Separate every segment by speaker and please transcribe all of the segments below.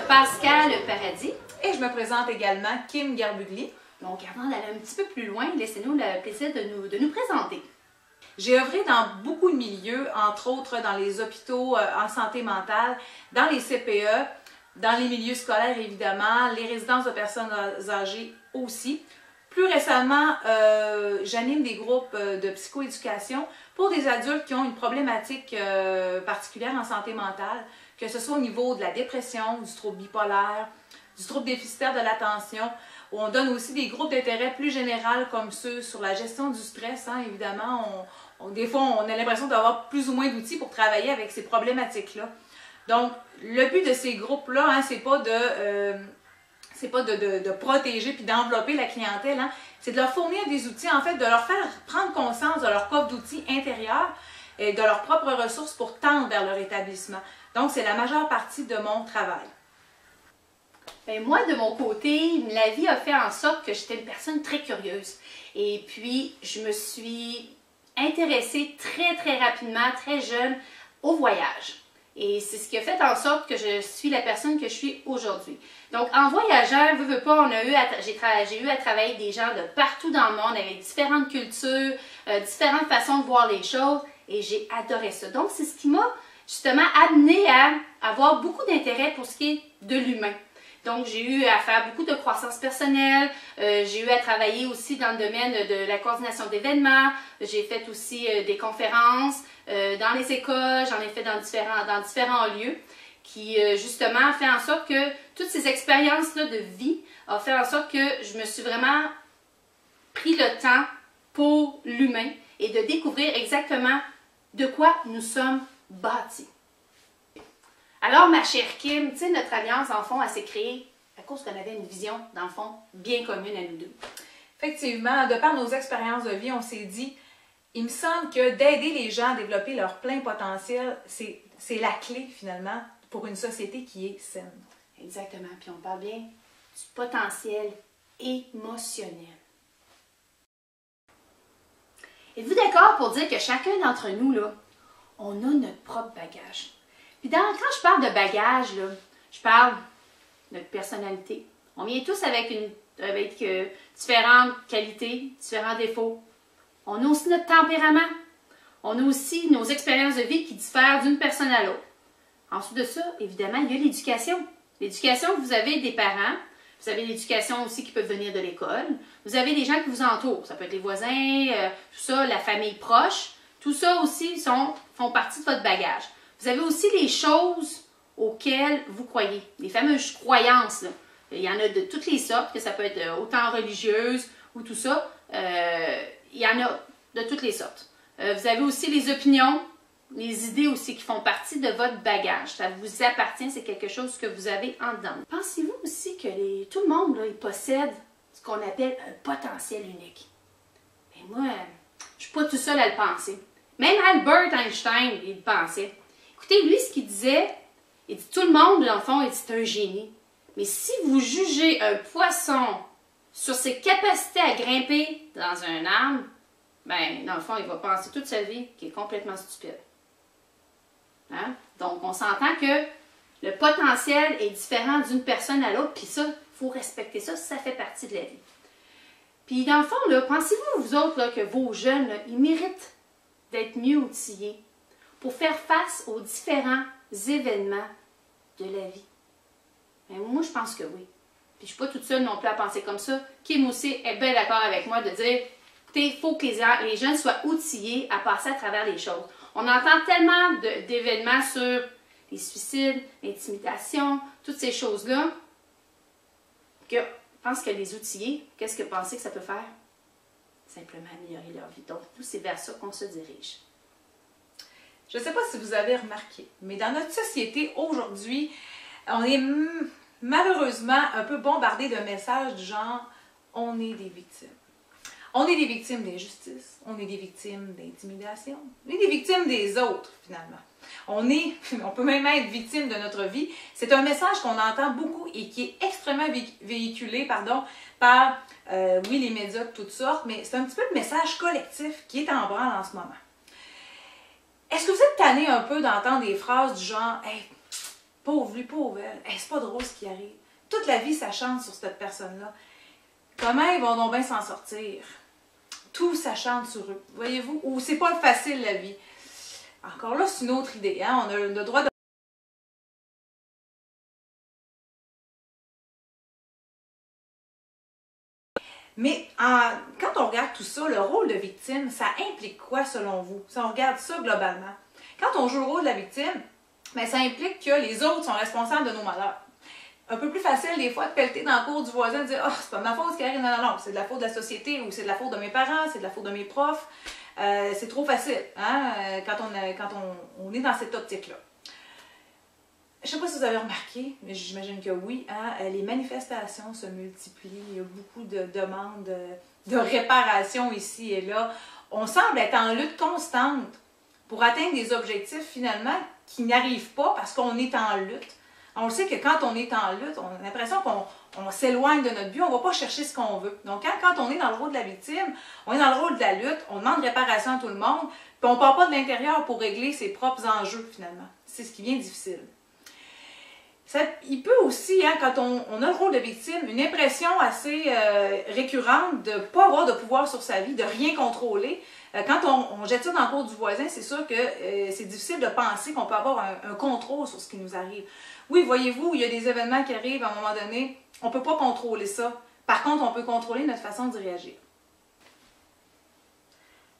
Speaker 1: Pascal Paradis.
Speaker 2: Et je me présente également Kim Garbugli.
Speaker 1: Donc, avant d'aller un petit peu plus loin, laissez-nous le plaisir de nous présenter.
Speaker 2: J'ai œuvré dans beaucoup de milieux, entre autres dans les hôpitaux en santé mentale, dans les CPE, dans les milieux scolaires évidemment, les résidences de personnes âgées aussi. Plus récemment, j'anime des groupes de psychoéducation pour des adultes qui ont une problématique particulière en santé mentale, que ce soit au niveau de la dépression, du trouble bipolaire, du trouble déficitaire de l'attention, où on donne aussi des groupes d'intérêt plus généraux comme ceux sur la gestion du stress. Hein, évidemment, des fois, on a l'impression d'avoir plus ou moins d'outils pour travailler avec ces problématiques-là. Donc, le but de ces groupes-là, hein, c'est pas de protéger puis d'envelopper la clientèle, hein, c'est de leur fournir des outils, en fait, de leur faire prendre conscience de leur coffre d'outils intérieur et de leurs propres ressources pour tendre vers leur établissement. Donc, c'est la majeure partie de mon travail.
Speaker 1: Bien, moi, de mon côté, la vie a fait en sorte que j'étais une personne très curieuse. Et puis, je me suis intéressée très rapidement, très jeune, au voyage. Et c'est ce qui a fait en sorte que je suis la personne que je suis aujourd'hui. Donc, en voyageant, veux pas, j'ai eu à travailler avec des gens de partout dans le monde, avec différentes cultures, différentes façons de voir les choses, et j'ai adoré ça. Donc, c'est ce qui m'a justement amené à avoir beaucoup d'intérêt pour ce qui est de l'humain. Donc, j'ai eu à faire beaucoup de croissance personnelle, j'ai eu à travailler aussi dans le domaine de la coordination d'événements, j'ai fait aussi des conférences dans les écoles, j'en ai fait dans différents lieux, qui justement fait en sorte que toutes ces expériences-là de vie ont fait en sorte que je me suis vraiment pris le temps pour l'humain et de découvrir exactement de quoi nous sommes bâtis. Alors, ma chère Kim, tu sais, notre alliance, en fond, elle s'est créée à cause qu'on avait une vision, dans le fond, bien commune à nous deux.
Speaker 2: Effectivement, de par nos expériences de vie, on s'est dit, il me semble que d'aider les gens à développer leur plein potentiel, c'est la clé, finalement, pour une société qui est saine.
Speaker 1: Exactement. Puis on parle bien du potentiel émotionnel. Êtes-vous d'accord pour dire que chacun d'entre nous, là, on a notre propre bagage? Puis quand je parle de bagage, là, je parle de notre personnalité. On vient tous avec différentes qualités, différents défauts. On a aussi notre tempérament. On a aussi nos expériences de vie qui diffèrent d'une personne à l'autre. Ensuite de ça, évidemment, il y a l'éducation. L'éducation, vous avez des parents, vous avez l'éducation aussi qui peut venir de l'école, vous avez des gens qui vous entourent. Ça peut être les voisins, tout ça, la famille proche. Tout ça aussi font partie de votre bagage. Vous avez aussi les choses auxquelles vous croyez, les fameuses croyances, là. Il y en a de toutes les sortes, que ça peut être autant religieuse ou tout ça. Il y en a de toutes les sortes. Vous avez aussi les opinions, les idées aussi qui font partie de votre bagage. Ça vous appartient, c'est quelque chose que vous avez en dedans. Pensez-vous aussi que tout le monde, là, il possède ce qu'on appelle un potentiel unique? Et moi, je ne suis pas tout seul à le penser. Même Albert Einstein, il le pensait. Écoutez, lui, ce qu'il disait, il dit tout le monde, dans le fond, il dit c'est un génie. Mais si vous jugez un poisson sur ses capacités à grimper dans un arbre, ben, dans le fond, il va penser toute sa vie qu'il est complètement stupide. Hein? Donc, on s'entend que le potentiel est différent d'une personne à l'autre, puis ça, il faut respecter ça, ça fait partie de la vie. Puis, dans le fond, pensez-vous, vous autres, là, que vos jeunes, là, ils méritent d'être mieux outillés pour faire face aux différents événements de la vie? Ben, moi, je pense que oui. Puis, je ne suis pas toute seule non plus à penser comme ça. Kim aussi est bien d'accord avec moi de dire, écoutez, il faut que les jeunes soient outillés à passer à travers les choses. On entend tellement d'événements sur les suicides, l'intimidation, toutes ces choses-là, que je pense que les outiller, qu'est-ce que vous pensez que ça peut faire? Simplement améliorer leur vie. Donc, nous, c'est vers ça qu'on se dirige.
Speaker 2: Je ne sais pas si vous avez remarqué, mais dans notre société aujourd'hui, on est malheureusement un peu bombardé de messages du genre « on est des victimes ». On est des victimes d'injustice, on est des victimes d'intimidation, on est des victimes des autres, finalement. On peut même être victime de notre vie. C'est un message qu'on entend beaucoup et qui est extrêmement véhiculé par, oui, les médias de toutes sortes, mais c'est un petit peu le message collectif qui est en branle en ce moment. Est-ce que vous êtes tanné un peu d'entendre des phrases du genre « Hey, pauvre lui, pauvre elle, hey, c'est pas drôle ce qui arrive. Toute la vie, ça chante sur cette personne-là. Comment ils vont donc bien s'en sortir? Tout, ça chante sur eux, voyez-vous? Ou c'est pas facile la vie. Encore là, c'est une autre idée, hein? On a le droit de... Mais quand on regarde tout ça, le rôle de victime, ça implique quoi selon vous? Si on regarde ça globalement. Quand on joue le rôle de la victime, bien, ça implique que les autres sont responsables de nos malheurs. Un peu plus facile des fois de pelleter dans la cour du voisin et de dire « Ah, oh, c'est pas ma faute ce qui arrive. Non, non, non, c'est de la faute de la société ou c'est de la faute de mes parents, c'est de la faute de mes profs. C'est trop facile hein, quand on est dans cette optique-là. Je ne sais pas si vous avez remarqué, mais j'imagine que oui, hein, les manifestations se multiplient, il y a beaucoup de demandes de réparation ici et là. On semble être en lutte constante pour atteindre des objectifs finalement qui n'arrivent pas parce qu'on est en lutte. On le sait que quand on est en lutte, on a l'impression qu'on s'éloigne de notre but, on ne va pas chercher ce qu'on veut. Donc quand on est dans le rôle de la victime, on est dans le rôle de la lutte, on demande réparation à tout le monde, puis on ne part pas de l'intérieur pour régler ses propres enjeux finalement. C'est ce qui vient difficile. Il peut aussi, hein, quand on a le rôle de victime, une impression assez récurrente de ne pas avoir de pouvoir sur sa vie, de rien contrôler. Quand on jette ça dans le cours du voisin, c'est sûr que c'est difficile de penser qu'on peut avoir un contrôle sur ce qui nous arrive. Oui, voyez-vous, il y a des événements qui arrivent à un moment donné, on ne peut pas contrôler ça. Par contre, on peut contrôler notre façon d'y réagir.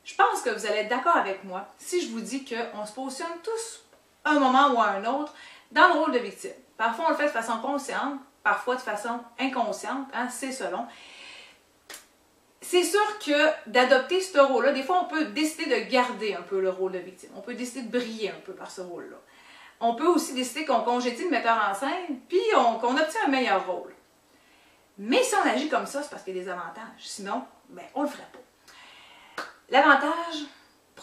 Speaker 2: Je pense que vous allez être d'accord avec moi si je vous dis qu'on se positionne tous, à un moment ou à un autre, dans le rôle de victime. Parfois, on le fait de façon consciente, parfois de façon inconsciente, hein, c'est selon. C'est sûr que d'adopter ce rôle-là, des fois, on peut décider de garder un peu le rôle de victime. On peut décider de briller un peu par ce rôle-là. On peut aussi décider qu'on congédie le metteur en scène, puis qu'on obtient un meilleur rôle. Mais si on agit comme ça, c'est parce qu'il y a des avantages. Sinon, ben, on ne le ferait pas. L'avantage,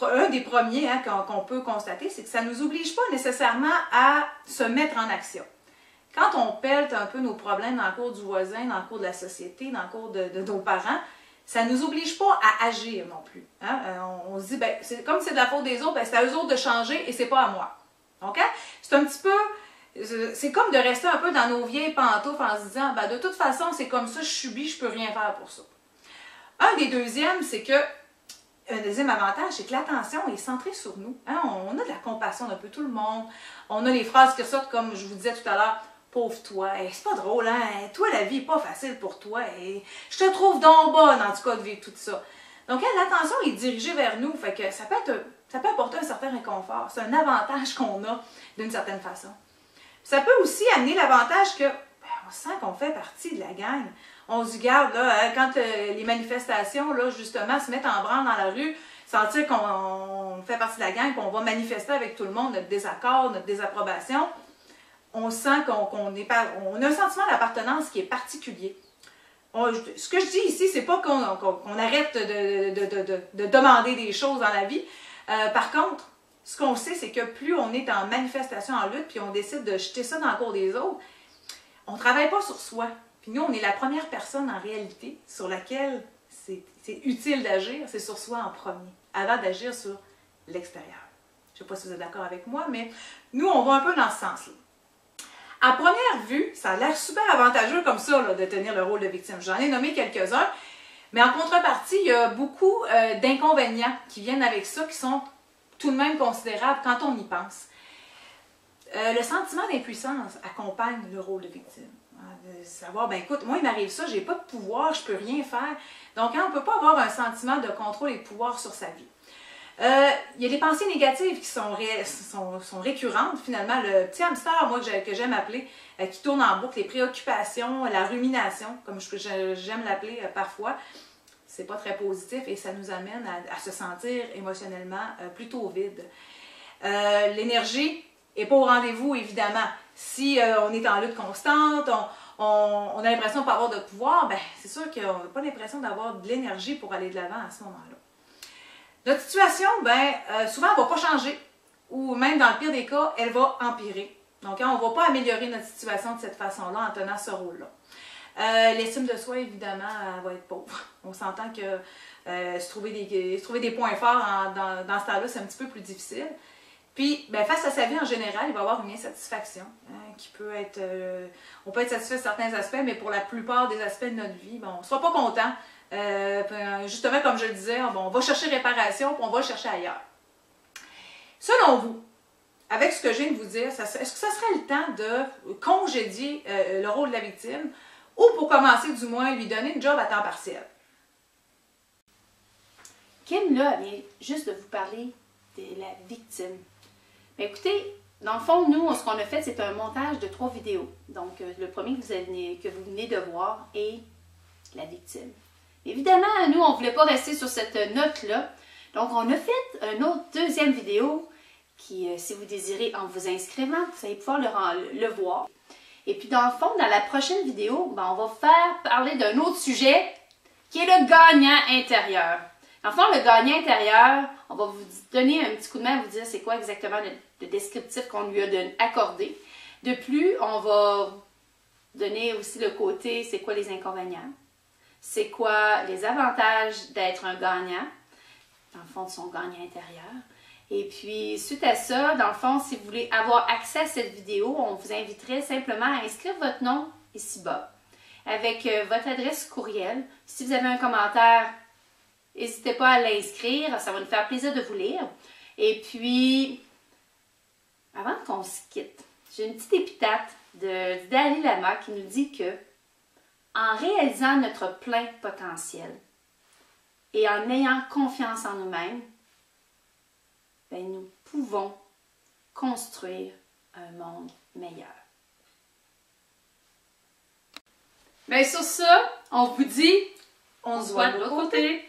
Speaker 2: un des premiers hein, qu'on peut constater, c'est que ça ne nous oblige pas nécessairement à se mettre en action. Quand on pèle un peu nos problèmes dans le cours du voisin, dans le cours de la société, dans le cours de nos parents, ça ne nous oblige pas à agir non plus. Hein? On se dit, ben, comme c'est de la faute des autres, ben, c'est à eux autres de changer et c'est pas à moi. Okay? C'est un petit peu, c'est comme de rester un peu dans nos vieilles pantoufles en se disant, ben, de toute façon, c'est comme ça, je subis, je peux rien faire pour ça. Un des deuxièmes, c'est que, un deuxième avantage, c'est que l'attention est centrée sur nous. Hein? On a de la compassion d'un peu tout le monde. On a les phrases qui sortent, comme je vous disais tout à l'heure, pauvre toi, hey, c'est pas drôle, hein? Toi, la vie n'est pas facile pour toi. Hey, je te trouve donc bonne, en tout cas, de vivre tout ça. Donc, l'attention est dirigée vers nous, fait que ça peut apporter un certain réconfort. C'est un avantage qu'on a d'une certaine façon. Ça peut aussi amener l'avantage que, ben, on sent qu'on fait partie de la gang. On se garde, là, quand les manifestations, là, justement, se mettent en branle dans la rue, sentir qu'on fait partie de la gang, qu'on va manifester avec tout le monde notre désaccord, notre désapprobation, on sent qu'on a un sentiment d'appartenance qui est particulier. Ce que je dis ici, c'est pas qu'on arrête de demander des choses dans la vie. Par contre, ce qu'on sait, c'est que plus on est en manifestation, en lutte, puis on décide de jeter ça dans le cours des autres, on ne travaille pas sur soi. Puis nous, on est la première personne en réalité sur laquelle c'est utile d'agir, c'est sur soi en premier, avant d'agir sur l'extérieur. Je ne sais pas si vous êtes d'accord avec moi, mais nous, on va un peu dans ce sens-là. À première vue, ça a l'air super avantageux comme ça, là, de tenir le rôle de victime. J'en ai nommé quelques-uns, mais en contrepartie, il y a beaucoup d'inconvénients qui viennent avec ça, qui sont tout de même considérables quand on y pense. Le sentiment d'impuissance accompagne le rôle de victime. De savoir, ben écoute, moi il m'arrive ça, j'ai pas de pouvoir, je peux rien faire. Donc, on ne peut pas avoir un sentiment de contrôle et de pouvoir sur sa vie. Il y a des pensées négatives qui sont récurrentes, finalement. Le petit hamster, moi, que j'aime appeler, qui tourne en boucle, les préoccupations, la rumination, comme j'aime l'appeler parfois, c'est pas très positif et ça nous amène à se sentir émotionnellement plutôt vide. L'énergie n'est pas au rendez-vous, évidemment. Si on est en lutte constante, on a l'impression de ne pas avoir de pouvoir, ben, c'est sûr qu'on n'a pas l'impression d'avoir de l'énergie pour aller de l'avant à ce moment-là. Notre situation, ben, souvent, elle ne va pas changer, ou même dans le pire des cas, elle va empirer. Donc, on ne va pas améliorer notre situation de cette façon-là en tenant ce rôle-là. L'estime de soi, évidemment, elle va être pauvre. On s'entend que se trouver des points forts dans ce temps-là, c'est un petit peu plus difficile. Puis, ben, face à sa vie en général, il va avoir une insatisfaction qui peut être... on peut être satisfait de certains aspects, mais pour la plupart des aspects de notre vie, bon, on ne sera pas content. Justement, comme je le disais, bon, on va chercher réparation, puis on va chercher ailleurs. Selon vous, avec ce que je viens de vous dire, est-ce que ça serait le temps de congédier le rôle de la victime ou pour commencer du moins lui donner une job à temps partiel?
Speaker 1: Kim, là, vient juste de vous parler de la victime. Mais écoutez, dans le fond, nous, ce qu'on a fait, c'est un montage de 3 vidéos. Donc, le premier que vous venez de voir est la victime. Évidemment, nous, on ne voulait pas rester sur cette note-là. Donc, on a fait une autre deuxième vidéo qui, si vous désirez, en vous inscrivant, vous allez pouvoir le voir. Et puis, dans le fond, dans la prochaine vidéo, ben, on va faire parler d'un autre sujet qui est le gagnant intérieur. Dans le fond, le gagnant intérieur, on va vous donner un petit coup de main, vous dire c'est quoi exactement le descriptif qu'on lui a accordé. De plus, on va donner aussi le côté, c'est quoi les inconvénients, c'est quoi les avantages d'être un gagnant, dans le fond de son gagnant intérieur. Et puis, suite à ça, dans le fond, si vous voulez avoir accès à cette vidéo, on vous inviterait simplement à inscrire votre nom ici-bas, avec votre adresse courriel. Si vous avez un commentaire, n'hésitez pas à l'inscrire, ça va nous faire plaisir de vous lire. Et puis, avant qu'on se quitte, j'ai une petite épitaphe de Dalai Lama qui nous dit que en réalisant notre plein potentiel et en ayant confiance en nous-mêmes, ben, nous pouvons construire un monde meilleur. Bien, sur ça, on vous dit, on se voit de l'autre côté.